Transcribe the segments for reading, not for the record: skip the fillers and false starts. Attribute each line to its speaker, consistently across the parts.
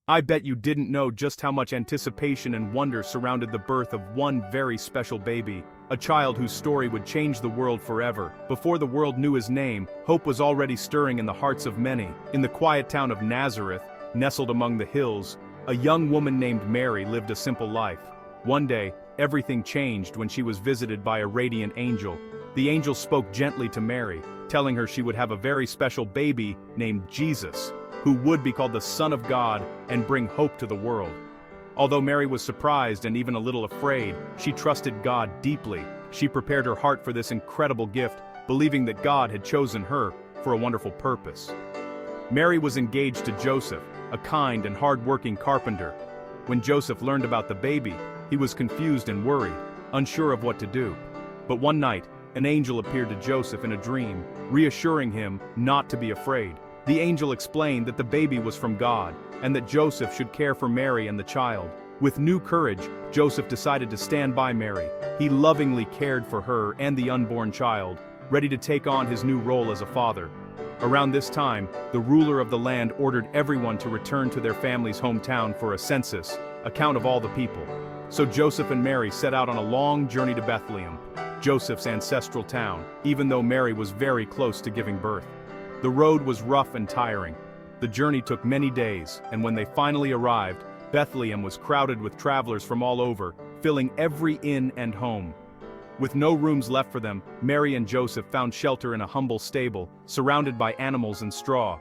Speaker 1: I bet you didn't know just how much anticipation and wonder surrounded the birth of one very special baby, a child whose story would change the world forever. Before the world knew his name, hope was already stirring in the hearts of many. In the quiet town of Nazareth, nestled among the hills, a young woman named Mary lived a simple life. One day, everything changed when she was visited by a radiant angel. The angel spoke gently to Mary, telling her she would have a very special baby named Jesus, who would be called the Son of God and bring hope to the world. Although Mary was surprised and even a little afraid, she trusted God deeply. She prepared her heart for this incredible gift, believing that God had chosen her for a wonderful purpose. Mary was engaged to Joseph, a kind and hard-working carpenter. When Joseph learned about the baby, he was confused and worried, unsure of what to do. But one night, an angel appeared to Joseph in a dream, reassuring him not to be afraid. The angel explained that the baby was from God, and that Joseph should care for Mary and the child. With new courage, Joseph decided to stand by Mary. He lovingly cared for her and the unborn child, ready to take on his new role as a father. Around this time, the ruler of the land ordered everyone to return to their family's hometown for a census, a count of all the people. So Joseph and Mary set out on a long journey to Bethlehem, Joseph's ancestral town, even though Mary was very close to giving birth. The road was rough and tiring. The journey took many days, and when they finally arrived, Bethlehem was crowded with travelers from all over, filling every inn and home. With no rooms left for them, Mary and Joseph found shelter in a humble stable, surrounded by animals and straw.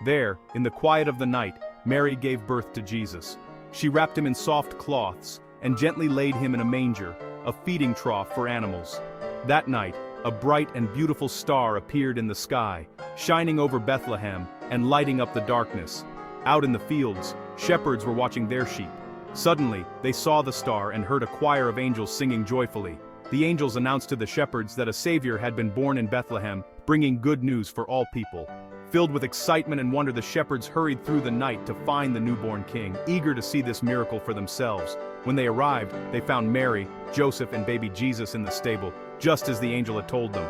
Speaker 1: There, in the quiet of the night, Mary gave birth to Jesus. She wrapped him in soft cloths, and gently laid him in a manger, a feeding trough for animals. That night, a bright and beautiful star appeared in the sky, shining over Bethlehem and lighting up the darkness. Out in the fields, shepherds were watching their sheep. Suddenly, they saw the star and heard a choir of angels singing joyfully. The angels announced to the shepherds that a Savior had been born in Bethlehem, bringing good news for all people. Filled with excitement and wonder, the shepherds hurried through the night to find the newborn king, eager to see this miracle for themselves. When they arrived, they found Mary, Joseph, and baby Jesus in the stable, just as the angel had told them.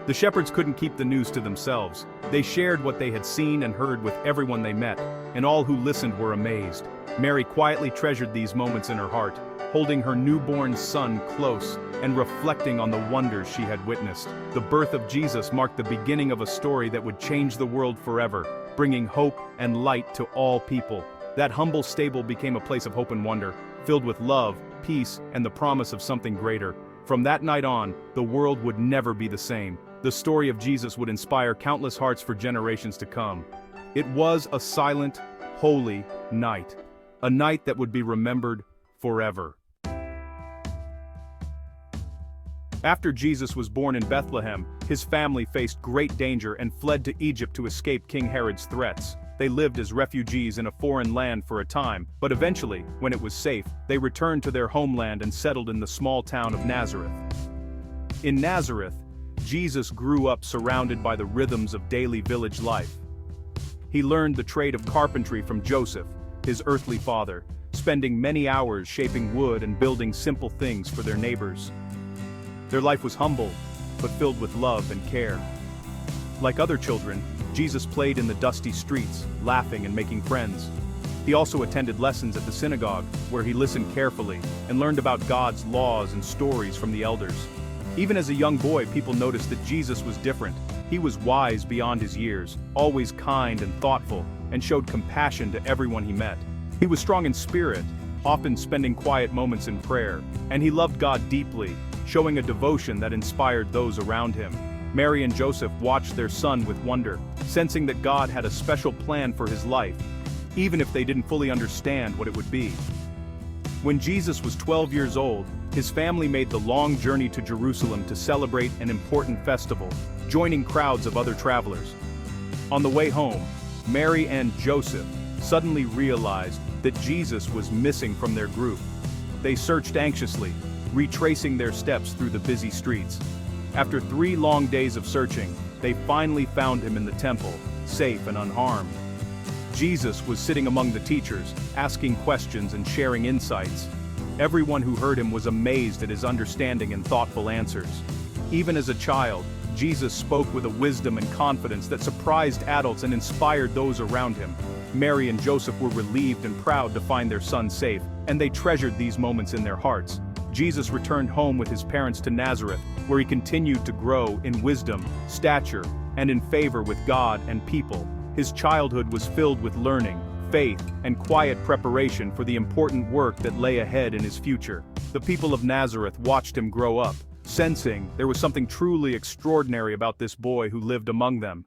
Speaker 1: The shepherds couldn't keep the news to themselves. They shared what they had seen and heard with everyone they met, and all who listened were amazed. Mary quietly treasured these moments in her heart, holding her newborn son close and reflecting on the wonders she had witnessed. The birth of Jesus marked the beginning of a story that would change the world forever, bringing hope and light to all people. That humble stable became a place of hope and wonder, filled with love, peace, and the promise of something greater. From that night on, the world would never be the same. The story of Jesus would inspire countless hearts for generations to come. It was a silent, holy night. A night that would be remembered forever. After Jesus was born in Bethlehem, his family faced great danger and fled to Egypt to escape King Herod's threats. They lived as refugees in a foreign land for a time, but eventually, when it was safe, they returned to their homeland and settled in the small town of Nazareth. In Nazareth, Jesus grew up surrounded by the rhythms of daily village life. He learned the trade of carpentry from Joseph, his earthly father, spending many hours shaping wood and building simple things for their neighbors. Their life was humble, but filled with love and care. Like other children, Jesus played in the dusty streets, laughing and making friends. He also attended lessons at the synagogue, where he listened carefully and learned about God's laws and stories from the elders. Even as a young boy, people noticed that Jesus was different. He was wise beyond his years, always kind and thoughtful, and showed compassion to everyone he met. He was strong in spirit, often spending quiet moments in prayer, and he loved God deeply, showing a devotion that inspired those around him. Mary and Joseph watched their son with wonder, sensing that God had a special plan for his life, even if they didn't fully understand what it would be. When Jesus was 12 years old, his family made the long journey to Jerusalem to celebrate an important festival, joining crowds of other travelers. On the way home, Mary and Joseph suddenly realized that Jesus was missing from their group. They searched anxiously, retracing their steps through the busy streets. After 3 long days of searching, they finally found him in the temple, safe and unharmed. Jesus was sitting among the teachers, asking questions and sharing insights. Everyone who heard him was amazed at his understanding and thoughtful answers. Even as a child, Jesus spoke with a wisdom and confidence that surprised adults and inspired those around him. Mary and Joseph were relieved and proud to find their son safe, and they treasured these moments in their hearts. Jesus returned home with his parents to Nazareth, where he continued to grow in wisdom, stature, and in favor with God and people. His childhood was filled with learning, faith, and quiet preparation for the important work that lay ahead in his future. The people of Nazareth watched him grow up, sensing there was something truly extraordinary about this boy who lived among them.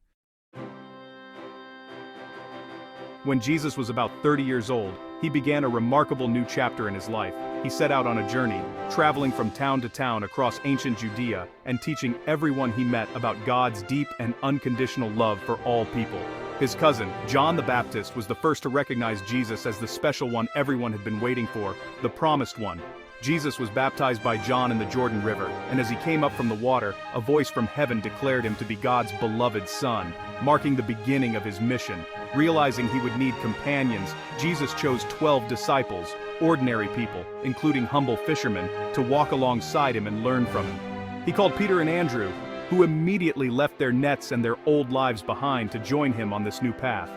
Speaker 1: When Jesus was about 30 years old, he began a remarkable new chapter in his life. He set out on a journey, traveling from town to town across ancient Judea and teaching everyone he met about God's deep and unconditional love for all people. His cousin, John the Baptist, was the first to recognize Jesus as the special one everyone had been waiting for, the promised one. Jesus was baptized by John in the Jordan River, and as he came up from the water, a voice from heaven declared him to be God's beloved Son, marking the beginning of his mission. Realizing he would need companions, Jesus chose 12 disciples, ordinary people, including humble fishermen, to walk alongside him and learn from him. He called Peter and Andrew, who immediately left their nets and their old lives behind to join him on this new path.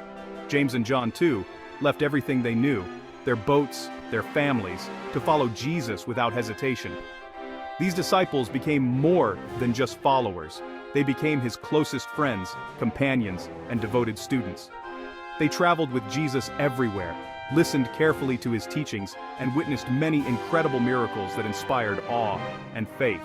Speaker 1: James and John, too, left everything they knew, their boats, their families, to follow Jesus without hesitation. These disciples became more than just followers. They became his closest friends, companions, and devoted students. They traveled with Jesus everywhere, listened carefully to his teachings, and witnessed many incredible miracles that inspired awe and faith.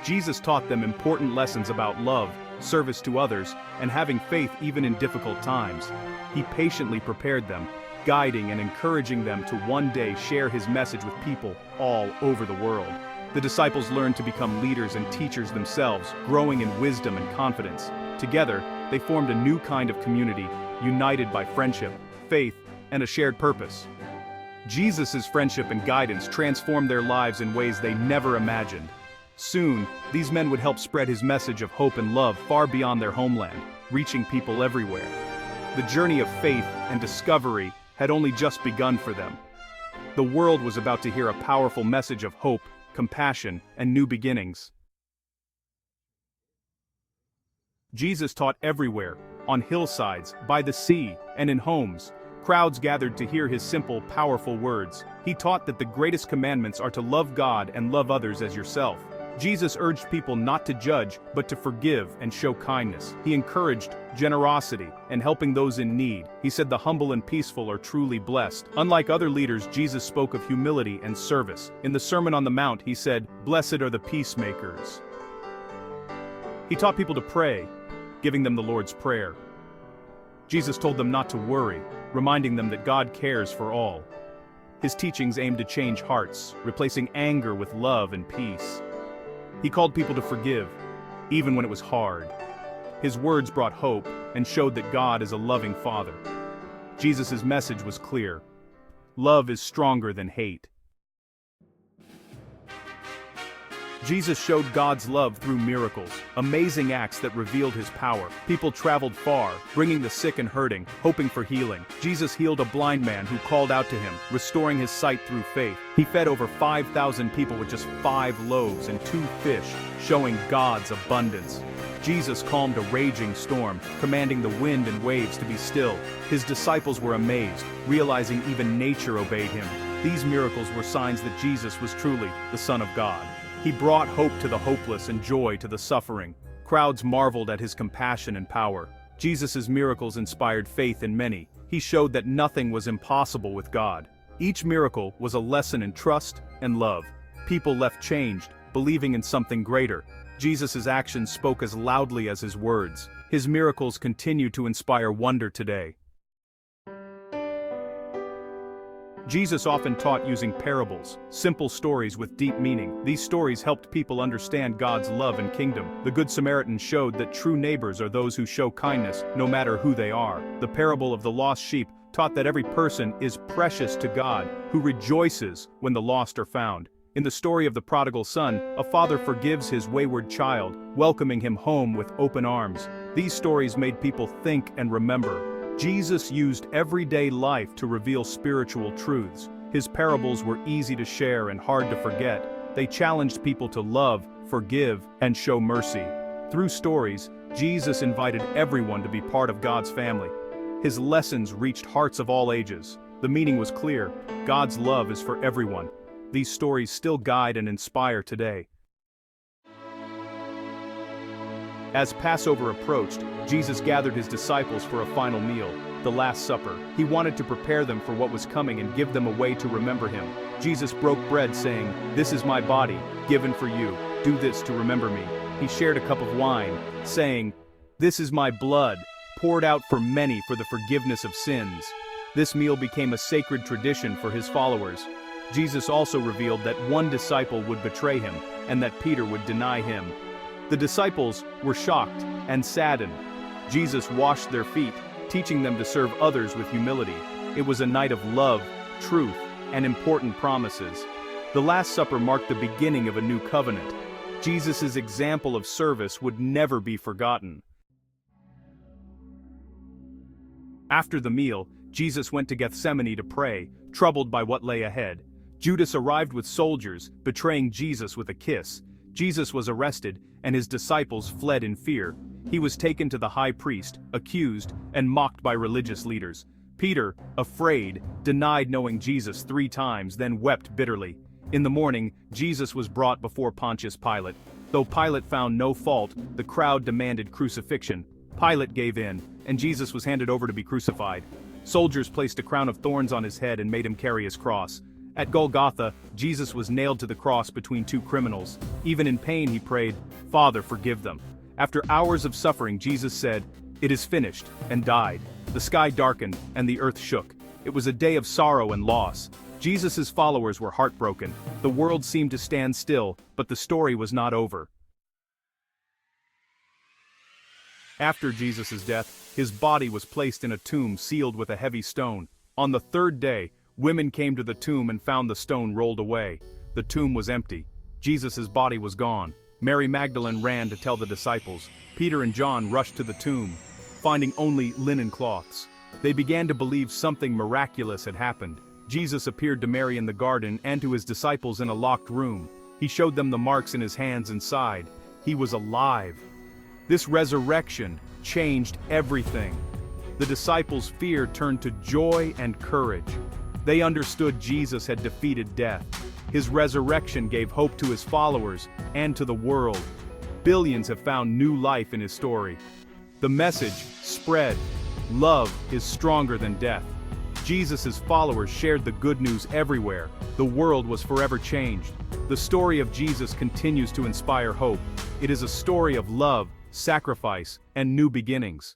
Speaker 1: Jesus taught them important lessons about love, service to others, and having faith even in difficult times. He patiently prepared them, guiding and encouraging them to one day share his message with people all over the world. The disciples learned to become leaders and teachers themselves, growing in wisdom and confidence. Together, they formed a new kind of community, united by friendship, faith, and a shared purpose. Jesus' friendship and guidance transformed their lives in ways they never imagined. Soon, these men would help spread his message of hope and love far beyond their homeland, reaching people everywhere. The journey of faith and discovery had only just begun for them. The world was about to hear a powerful message of hope, compassion, and new beginnings. Jesus taught everywhere, on hillsides, by the sea, and in homes. Crowds gathered to hear his simple, powerful words. He taught that the greatest commandments are to love God and love others as yourself. Jesus urged people not to judge, but to forgive and show kindness. He encouraged generosity and helping those in need. He said the humble and peaceful are truly blessed. Unlike other leaders, Jesus spoke of humility and service. In the Sermon on the Mount, he said, "Blessed are the peacemakers." He taught people to pray, giving them the Lord's Prayer. Jesus told them not to worry, reminding them that God cares for all. His teachings aimed to change hearts, replacing anger with love and peace. He called people to forgive, even when it was hard. His words brought hope and showed that God is a loving Father. Jesus' message was clear. Love is stronger than hate. Jesus showed God's love through miracles, amazing acts that revealed his power. People traveled far, bringing the sick and hurting, hoping for healing. Jesus healed a blind man who called out to him, restoring his sight through faith. He fed over 5,000 people with just 5 loaves and 2 fish, showing God's abundance. Jesus calmed a raging storm, commanding the wind and waves to be still. His disciples were amazed, realizing even nature obeyed him. These miracles were signs that Jesus was truly the Son of God. He brought hope to the hopeless and joy to the suffering. Crowds marveled at his compassion and power. Jesus' miracles inspired faith in many. He showed that nothing was impossible with God. Each miracle was a lesson in trust and love. People left changed, believing in something greater. Jesus' actions spoke as loudly as his words. His miracles continue to inspire wonder today. Jesus often taught using parables, simple stories with deep meaning. These stories helped people understand God's love and kingdom. The Good Samaritan showed that true neighbors are those who show kindness, no matter who they are. The parable of the lost sheep taught that every person is precious to God, who rejoices when the lost are found. In the story of the prodigal son, a father forgives his wayward child, welcoming him home with open arms. These stories made people think and remember. Jesus used everyday life to reveal spiritual truths. His parables were easy to share and hard to forget. They challenged people to love, forgive, and show mercy. Through stories, Jesus invited everyone to be part of God's family. His lessons reached hearts of all ages. The meaning was clear: God's love is for everyone. These stories still guide and inspire today. As Passover approached, Jesus gathered his disciples for a final meal, the Last Supper. He wanted to prepare them for what was coming and give them a way to remember him. Jesus broke bread, saying, "This is my body, given for you. Do this to remember me." He shared a cup of wine, saying, "This is my blood, poured out for many for the forgiveness of sins." This meal became a sacred tradition for his followers. Jesus also revealed that one disciple would betray him, and that Peter would deny him. The disciples were shocked and saddened. Jesus washed their feet, teaching them to serve others with humility. It was a night of love, truth, and important promises. The Last Supper marked the beginning of a new covenant. Jesus' example of service would never be forgotten. After the meal, Jesus went to Gethsemane to pray, troubled by what lay ahead. Judas arrived with soldiers, betraying Jesus with a kiss. Jesus was arrested, and his disciples fled in fear. He was taken to the high priest, accused, and mocked by religious leaders. Peter, afraid, denied knowing Jesus 3 times, then wept bitterly. In the morning, Jesus was brought before Pontius Pilate. Though Pilate found no fault, the crowd demanded crucifixion. Pilate gave in, and Jesus was handed over to be crucified. Soldiers placed a crown of thorns on his head and made him carry his cross. At Golgotha, Jesus was nailed to the cross between 2 criminals. Even in pain he prayed, "Father, forgive them." After hours of suffering, Jesus said, "It is finished," and died. The sky darkened, and the earth shook. It was a day of sorrow and loss. Jesus' followers were heartbroken. The world seemed to stand still, but the story was not over. After Jesus' death, his body was placed in a tomb sealed with a heavy stone. On the 3rd day, women came to the tomb and found the stone rolled away. The tomb was empty. Jesus' body was gone. Mary Magdalene ran to tell the disciples. Peter and John rushed to the tomb, finding only linen cloths. They began to believe something miraculous had happened. Jesus appeared to Mary in the garden and to his disciples in a locked room. He showed them the marks in his hands and side. He was alive. This resurrection changed everything. The disciples' fear turned to joy and courage. They understood Jesus had defeated death. His resurrection gave hope to his followers and to the world. Billions have found new life in his story. The message spread. Love is stronger than death. Jesus' followers shared the good news everywhere. The world was forever changed. The story of Jesus continues to inspire hope. It is a story of love, sacrifice, and new beginnings.